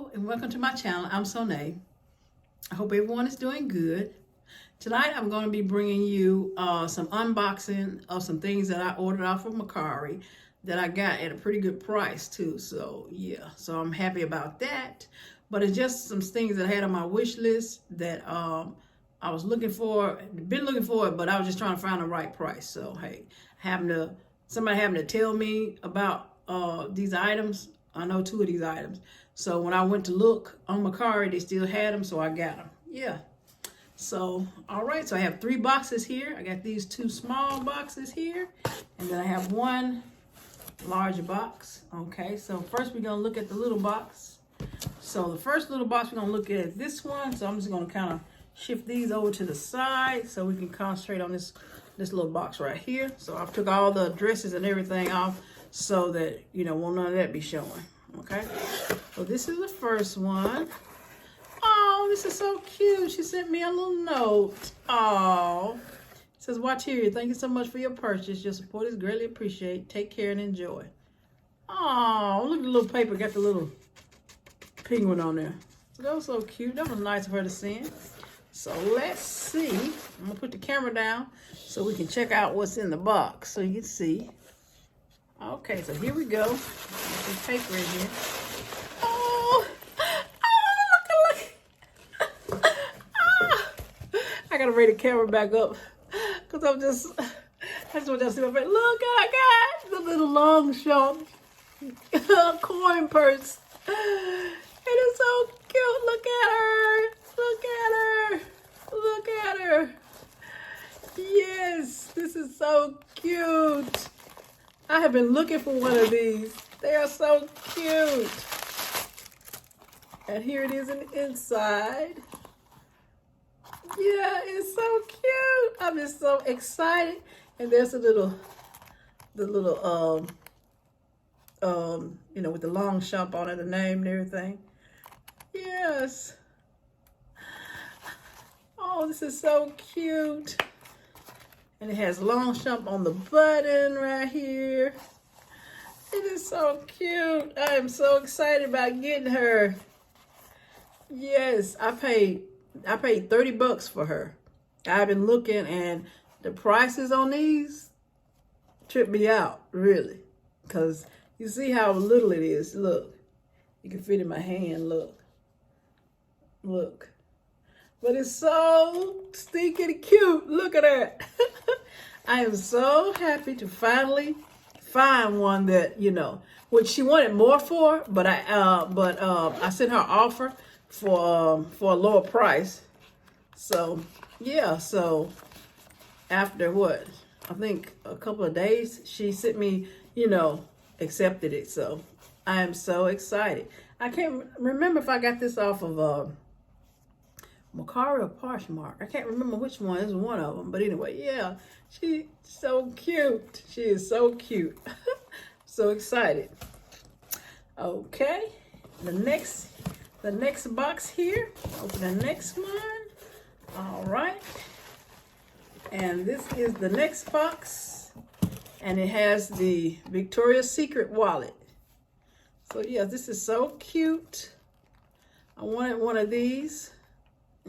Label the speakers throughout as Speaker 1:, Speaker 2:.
Speaker 1: Hello and welcome to my channel. I'm Sona. I hope everyone is doing good. Tonight I'm going to be bringing you some unboxing of some things that I ordered off of Mercari that I got at a pretty good price too. So yeah, so I'm happy about that. But it's just some things that I had on my wish list that I was looking for, been looking for it, but I was just trying to find the right price. So hey, somebody having to tell me about these items. I know two of these items. So when I went to look on Mercari, they still had them, so I got them. Yeah. So, all right. So I have 3 boxes here. I got these 2 small boxes here. And then I have 1 larger box. Okay. So first we're going to look at the little box. So the first little box, we're going to look at this one. So I'm just going to kind of shift these over to the side so we can concentrate on this little box right here. So I took all the addresses and everything off so that, you know, won't none of that be showing. Okay. So this is the first one. Oh, this is so cute. She sent me a little note. Oh, it says, "Watch here. Thank you so much for your purchase. Your support is greatly appreciated. Take care and enjoy." Oh, look at the little paper. Got the little penguin on there. So that was so cute. That was nice of her to send. So let's see. I'm going to put the camera down so we can check out what's in the box so you can see. Okay, so here we go. There's paper in here. Oh, look. I gotta bring the camera back up because I just want y'all to see my face. Look, I got the little long short coin purse. It is so cute. Look at her. Look at her. Look at her. Yes, this is so cute. I have been looking for one of these. They are so cute. And here it is in the inside. Yeah, it's so cute. I'm just so excited. And there's the little, you know, with the long shump on it, the name and everything. Yes. Oh, this is so cute. And it has long shump on the button right here. It is so cute. I am so excited about getting her. Yes, I paid $30 for her. I've been looking and the prices on these trip me out, really. Because you see how little it is. Look. You can fit in my hand, look. Look. But it's so stinking cute. Look at that. I am so happy to finally find one that, you know, which she wanted more for, but I sent her an offer for a lower price. So yeah, so after what? I think a couple of days, she sent me, you know, accepted it. So I am so excited. I can't remember if I got this off of Mercari or Poshmark. I can't remember which one. It's one of them. But anyway, yeah, she's so cute. She is so cute. So excited. Okay, the next box here. Open the next one. All right, and this is the next box, and it has the Victoria's Secret wallet. So yeah, this is so cute. I wanted one of these.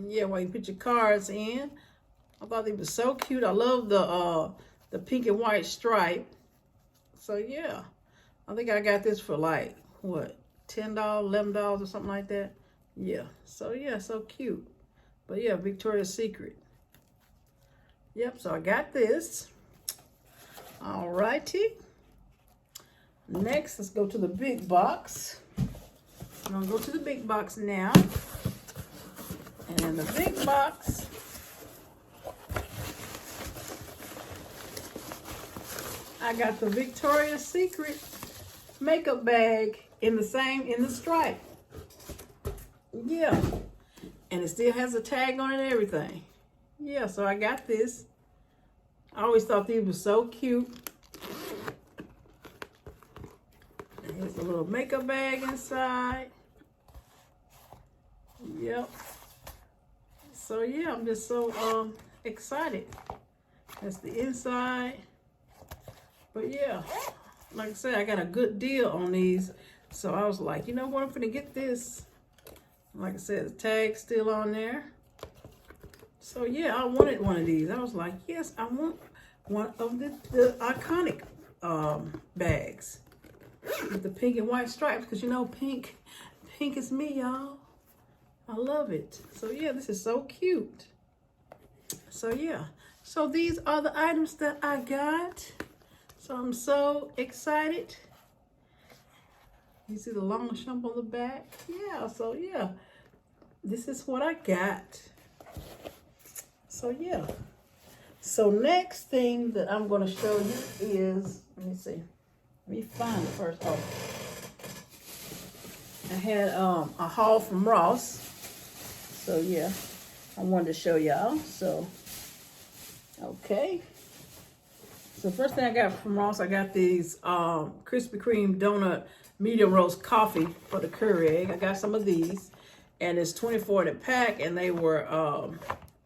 Speaker 1: Yeah, where you put your cards in. I thought they were so cute. I love the pink and white stripe. So yeah, I think I got this for like what, $10, $11 or something like that. Yeah. So yeah, so cute. But yeah, Victoria's Secret. Yep. So I got this. All righty. Next, let's go to the big box. I'm gonna go to the big box now. And in the big box, I got the Victoria's Secret makeup bag in the stripe. Yeah. And it still has a tag on it and everything. Yeah, so I got this. I always thought these were so cute. And here's a little makeup bag inside. Yep. So yeah, I'm just so excited. That's the inside. But yeah, like I said, I got a good deal on these. So I was like, you know what, I'm gonna get this. Like I said, the tag's still on there. So yeah, I wanted one of these. I was like, yes, I want one of the iconic bags with the pink and white stripes, because you know pink is me, y'all. I love it. So yeah, this is so cute. So yeah, so these are the items that I got. So I'm so excited. You see the long shump on the back? Yeah, so yeah, this is what I got. So yeah. So next thing that I'm going to show you is, let me see. Let me find it first. Oh, I had a haul from Ross. So yeah, I wanted to show y'all. So, okay. So first thing I got from Ross, I got these Krispy Kreme donut medium roast coffee for the curry egg. I got some of these, and it's 24 in a pack, and they were I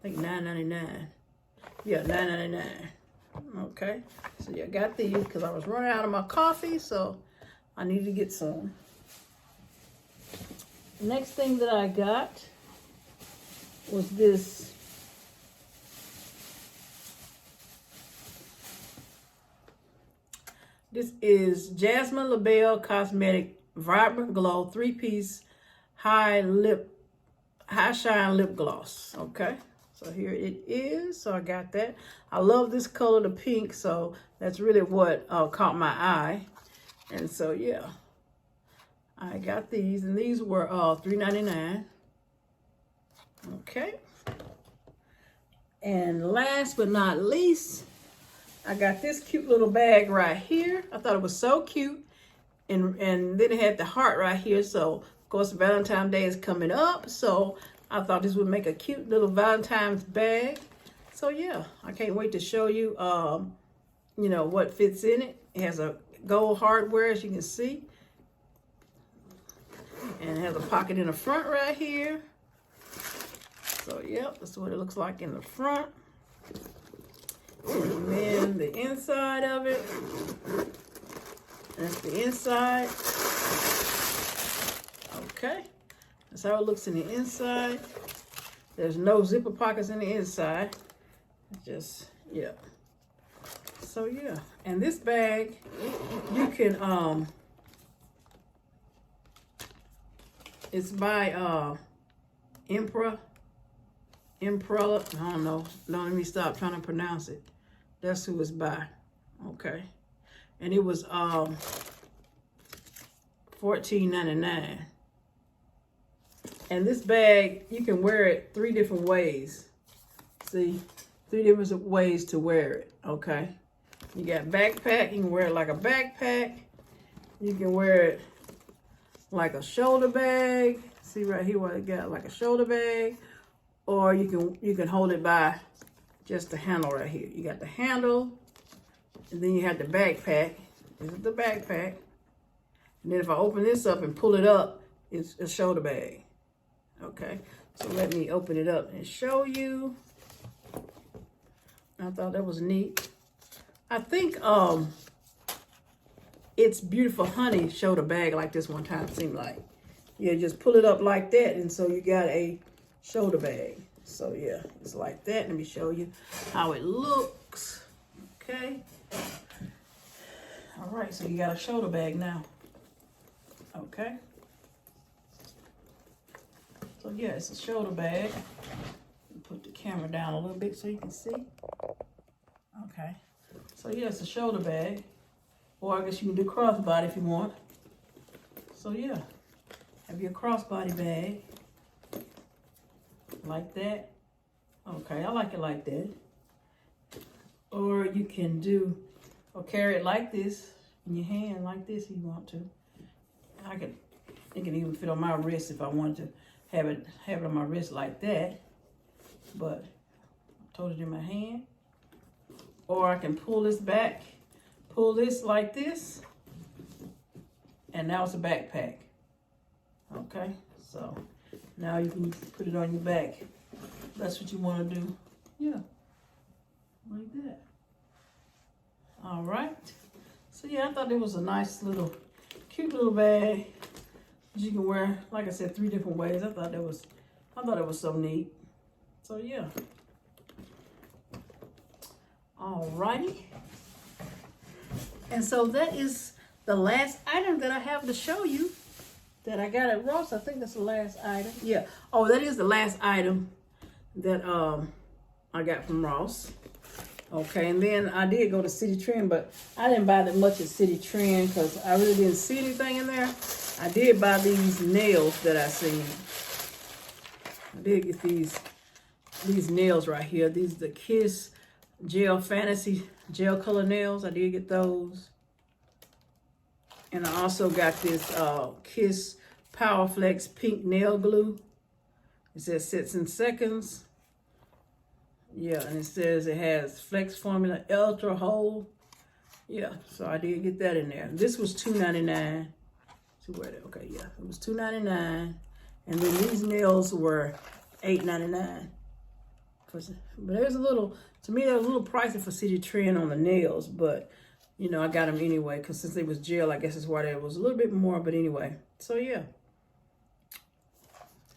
Speaker 1: think $9.99. Yeah, $9.99. Okay, so yeah, I got these because I was running out of my coffee, so I needed to get some. Next thing that I got was this is Jasmine LaBelle Cosmetic Vibrant Glow 3-piece high shine lip gloss. Okay, so here it is. So I got that. I love this color, the pink, so that's really what caught my eye. And so yeah, I got these, and these were $3.99. Okay, and last but not least, I got this cute little bag right here. I thought it was so cute. And then it had the heart right here. So, of course, Valentine's Day is coming up. So, I thought this would make a cute little Valentine's bag. So, yeah, I can't wait to show you, you know, what fits in it. It has a gold hardware, as you can see. And it has a pocket in the front right here. So, yep, that's what it looks like in the front. And then the inside of it, that's the inside. Okay, that's how it looks in the inside. There's no zipper pockets in the inside. Just, yeah. So yeah, and this bag, you can, it's by Imprella, I don't know. Don't let me stop trying to pronounce it. That's who it's by. Okay. And it was $14.99. And this bag, you can wear it 3 different ways. See? 3 different ways to wear it. Okay. You got backpack. You can wear it like a backpack. You can wear it like a shoulder bag. See right here what it got, like a shoulder bag. Or you can hold it by just the handle right here. You got the handle, and then you have the backpack. This is the backpack. And then if I open this up and pull it up, it's a shoulder bag. Okay, so let me open it up and show you. I thought that was neat. I think it's Beautiful Honey showed a bag like this one time, it seemed like. Yeah, just pull it up like that, and so you got a shoulder bag. So yeah, it's like that. Let me show you how it looks. Okay. All right, so you got a shoulder bag now. Okay. So yeah, it's a shoulder bag. Put the camera down a little bit so you can see. Okay. So yeah, it's a shoulder bag. Or I guess you can do crossbody if you want. So yeah, have your crossbody bag. Like that. Okay, I like it like that. Or you can do, or carry it like this in your hand, like this if you want to. It can even fit on my wrist if I wanted to have it on my wrist like that. But I told it in my hand. Or I can pull this back, pull this like this, and now it's a backpack. Okay, so now you can put it on your back. That's what you want to do. Yeah, like that. All right. So yeah, I thought it was a nice little, cute little bag. You can wear, like I said, 3 different ways. I thought it was so neat. So yeah. Alrighty. And so that is the last item that I have to show you that I got at Ross. I think that's the last item. Yeah. Oh, that is the last item that I got from Ross. Okay, and then I did go to City Trend, but I didn't buy that much at City Trend because I really didn't see anything in there. I did buy these nails that I seen. I did get these nails right here. These are the Kiss Gel Fantasy Gel Color Nails. I did get those. And I also got this Kiss Power Flex Pink Nail Glue. It says sets in seconds. Yeah, and it says it has Flex Formula Ultra Hold. Yeah, so I did get that in there. This was $2.99. See where that? Okay, yeah, it was $2.99, and then these nails were $8.99. But it was a little, to me, that was a little pricey for City Trend on the nails, but you know, I got them anyway because since they was gel, I guess that's why there was a little bit more. But anyway, so yeah.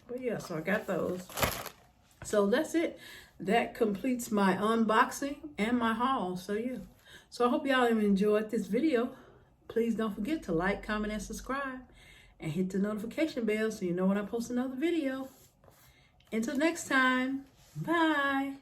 Speaker 1: But yeah, so I got those. So that's it. That completes my unboxing and my haul. So yeah. So I hope y'all have enjoyed this video. Please don't forget to like, comment, and subscribe. And hit the notification bell so you know when I post another video. Until next time, bye.